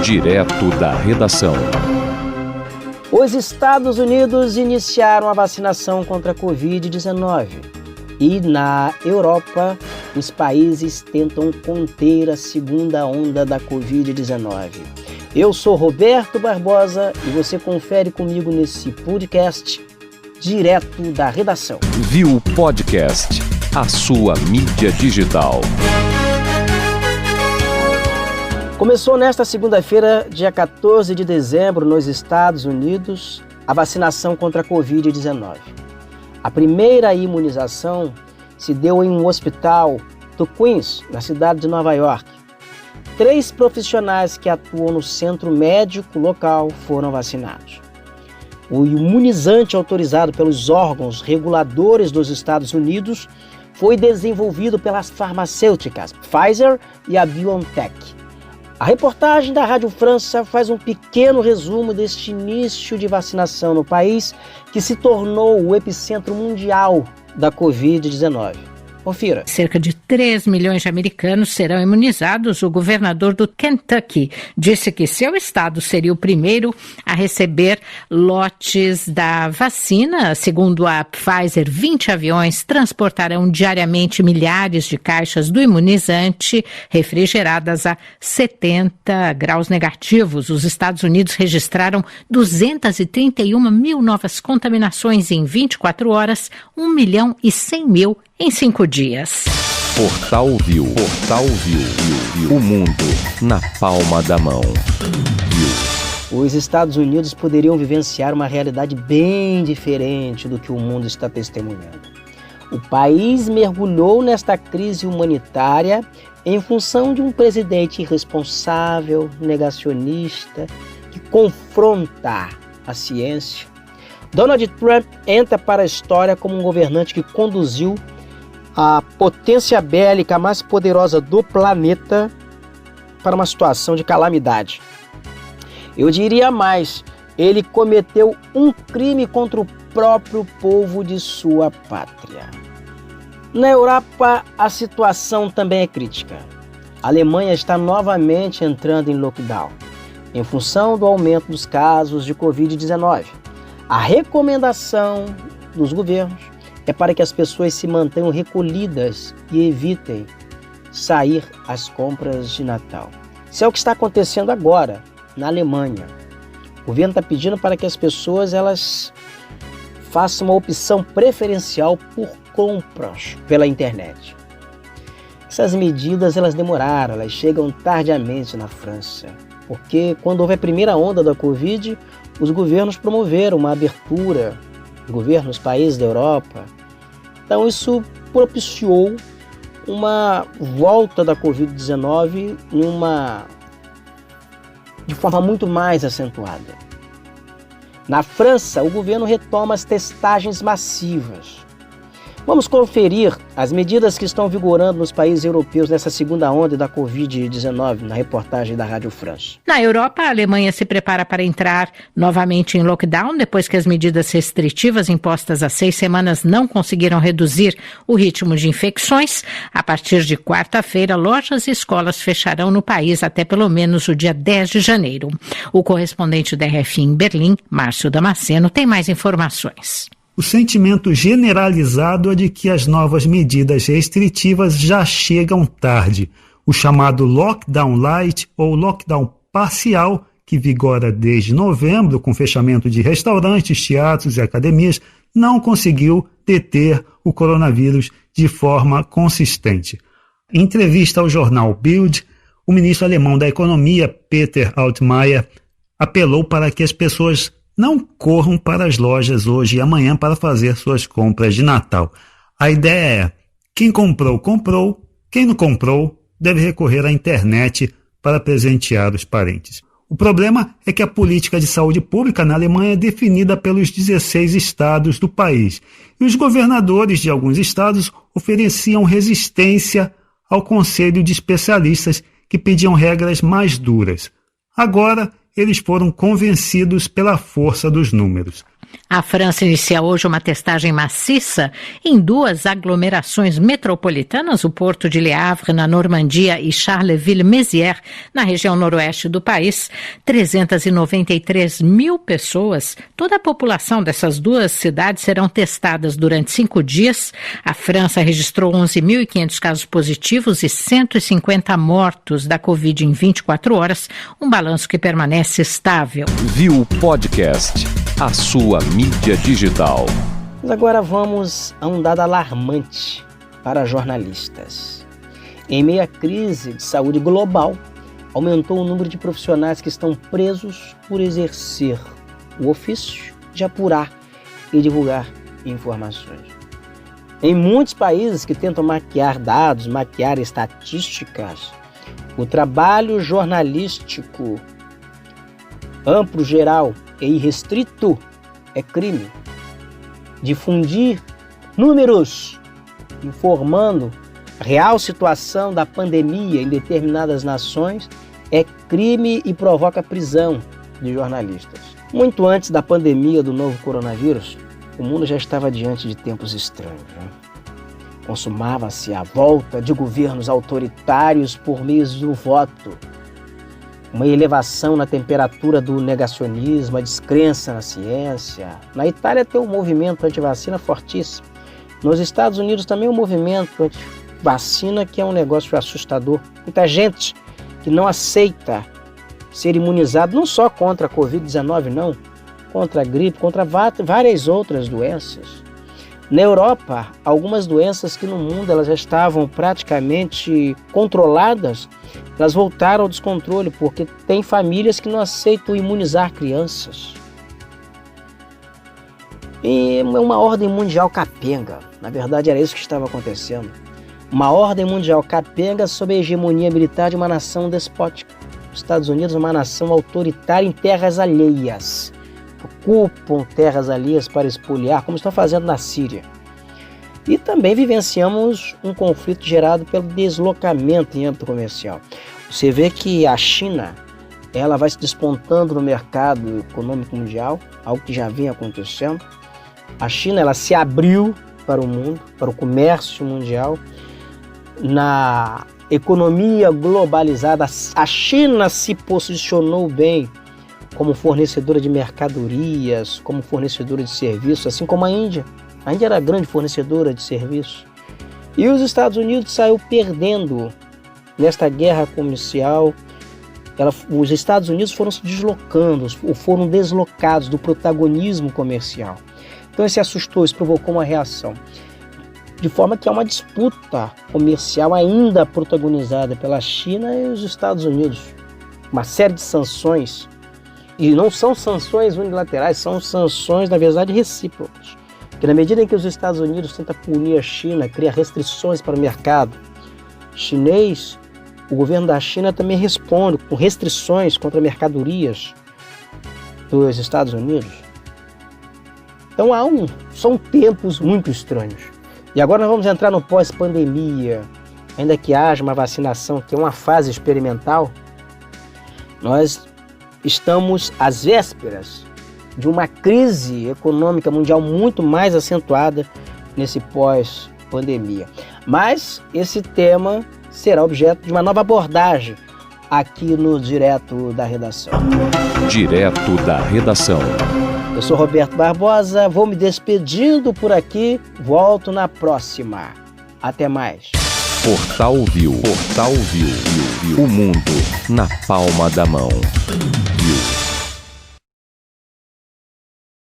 Direto da redação. Os Estados Unidos iniciaram a vacinação contra a Covid-19 e na Europa os países tentam conter a segunda onda da Covid-19. Eu sou Roberto Barbosa e você confere comigo nesse podcast Direto da redação. Viu Podcast, a sua mídia digital. Começou nesta segunda-feira, dia 14 de dezembro, nos Estados Unidos, a vacinação contra a Covid-19. A primeira imunização se deu em um hospital do Queens, na cidade de Nova York. 3 profissionais que atuam no centro médico local foram vacinados. O imunizante autorizado pelos órgãos reguladores dos Estados Unidos foi desenvolvido pelas farmacêuticas Pfizer e a BioNTech. A reportagem da Rádio França faz um pequeno resumo deste início de vacinação no país, que se tornou o epicentro mundial da Covid-19. Confira. Cerca de 3 milhões de americanos serão imunizados. O governador do Kentucky disse que seu estado seria o primeiro a receber lotes da vacina. Segundo a Pfizer, 20 aviões transportarão diariamente milhares de caixas do imunizante refrigeradas a 70 graus negativos. Os Estados Unidos registraram 231 mil novas contaminações em 24 horas, 1.100.000 em 5 dias. Portal Viu. O mundo na palma da mão. Os Estados Unidos poderiam vivenciar uma realidade bem diferente do que o mundo está testemunhando. O país mergulhou nesta crise humanitária em função de um presidente irresponsável, negacionista, que confronta a ciência. Donald Trump entra para a história como um governante que conduziu a potência bélica mais poderosa do planeta para uma situação de calamidade. Eu diria mais, ele cometeu um crime contra o próprio povo de sua pátria. Na Europa, a situação também é crítica. A Alemanha está novamente entrando em lockdown, em função do aumento dos casos de Covid-19. A recomendação dos governos é para que as pessoas se mantenham recolhidas e evitem sair às compras de Natal. Isso é o que está acontecendo agora na Alemanha. O governo está pedindo para que as pessoas elas façam uma opção preferencial por compras pela internet. Essas medidas elas demoraram, elas chegam tardiamente na França, porque quando houve a primeira onda da Covid, os governos promoveram uma abertura, os governos, países da Europa. Então isso propiciou uma volta da Covid-19 de forma muito mais acentuada. Na França, o governo retoma as testagens massivas. Vamos conferir as medidas que estão vigorando nos países europeus nessa segunda onda da Covid-19, na reportagem da Rádio França. Na Europa, a Alemanha se prepara para entrar novamente em lockdown, depois que as medidas restritivas impostas há 6 semanas não conseguiram reduzir o ritmo de infecções. A partir de quarta-feira, lojas e escolas fecharão no país até pelo menos o dia 10 de janeiro. O correspondente da RFI em Berlim, Márcio Damasceno, tem mais informações. O sentimento generalizado é de que as novas medidas restritivas já chegam tarde. O chamado lockdown light ou lockdown parcial, que vigora desde novembro com fechamento de restaurantes, teatros e academias, não conseguiu deter o coronavírus de forma consistente. Em entrevista ao jornal Bild, o ministro alemão da Economia, Peter Altmaier, apelou para que as pessoas não corram para as lojas hoje e amanhã para fazer suas compras de Natal. A ideia é, quem comprou, comprou, quem não comprou deve recorrer à internet para presentear os parentes. O problema é que a política de saúde pública na Alemanha é definida pelos 16 estados do país, e os governadores de alguns estados ofereciam resistência ao conselho de especialistas que pediam regras mais duras. Agora, eles foram convencidos pela força dos números. A França inicia hoje uma testagem maciça em 2 aglomerações metropolitanas, o Porto de Le Havre, na Normandia, e Charleville-Mézières, na região noroeste do país. 393 mil pessoas, toda a população dessas 2 cidades serão testadas durante 5 dias. A França registrou 11.500 casos positivos e 150 mortos da Covid em 24 horas, um balanço que permanece estável. Viu o podcast, a sua mídia digital. Mas agora vamos a um dado alarmante para jornalistas. Em meio à crise de saúde global, aumentou o número de profissionais que estão presos por exercer o ofício de apurar e divulgar informações. Em muitos países que tentam maquiar dados, maquiar estatísticas, o trabalho jornalístico amplo, geral e irrestrito é crime. Difundir números informando a real situação da pandemia em determinadas nações é crime e provoca prisão de jornalistas. Muito antes da pandemia do novo coronavírus, o mundo já estava diante de tempos estranhos. Consumava-se a volta de governos autoritários por meio do voto, uma elevação na temperatura do negacionismo, a descrença na ciência. Na Itália tem um movimento anti-vacina fortíssimo. Nos Estados Unidos também um movimento anti-vacina que é um negócio assustador. Muita gente que não aceita ser imunizado não só contra a Covid-19, não, contra a gripe, contra várias outras doenças. Na Europa, algumas doenças que no mundo elas já estavam praticamente controladas, elas voltaram ao descontrole, porque tem famílias que não aceitam imunizar crianças. E é uma ordem mundial capenga. Na verdade, era isso que estava acontecendo. Uma ordem mundial capenga sob a hegemonia militar de uma nação despótica. Os Estados Unidos é uma nação autoritária em terras alheias. Ocupam terras alheias para espoliar, como estão fazendo na Síria. E também vivenciamos um conflito gerado pelo deslocamento em âmbito comercial. Você vê que a China ela vai se despontando no mercado econômico mundial, algo que já vinha acontecendo. A China ela se abriu para o mundo, para o comércio mundial. Na economia globalizada, a China se posicionou bem como fornecedora de mercadorias, como fornecedora de serviços, assim como a Índia. A Índia era grande fornecedora de serviços. E os Estados Unidos saiu perdendo nesta guerra comercial. Os Estados Unidos foram se deslocando, foram deslocados do protagonismo comercial. Então isso assustou, isso provocou uma reação. De forma que há uma disputa comercial ainda protagonizada pela China e os Estados Unidos. Uma série de sanções. E não são sanções unilaterais, são sanções, na verdade, recíprocas. Porque na medida em que os Estados Unidos tentam punir a China, cria restrições para o mercado chinês, o governo da China também responde com restrições contra mercadorias dos Estados Unidos. Então são tempos muito estranhos. E agora nós vamos entrar no pós-pandemia, ainda que haja uma vacinação, que é uma fase experimental, nós estamos às vésperas de uma crise econômica mundial muito mais acentuada nesse pós-pandemia. Mas esse tema será objeto de uma nova abordagem aqui no Direto da Redação. Direto da Redação. Eu sou Roberto Barbosa, vou me despedindo por aqui, volto na próxima. Até mais. Portal Viu. O mundo na palma da mão.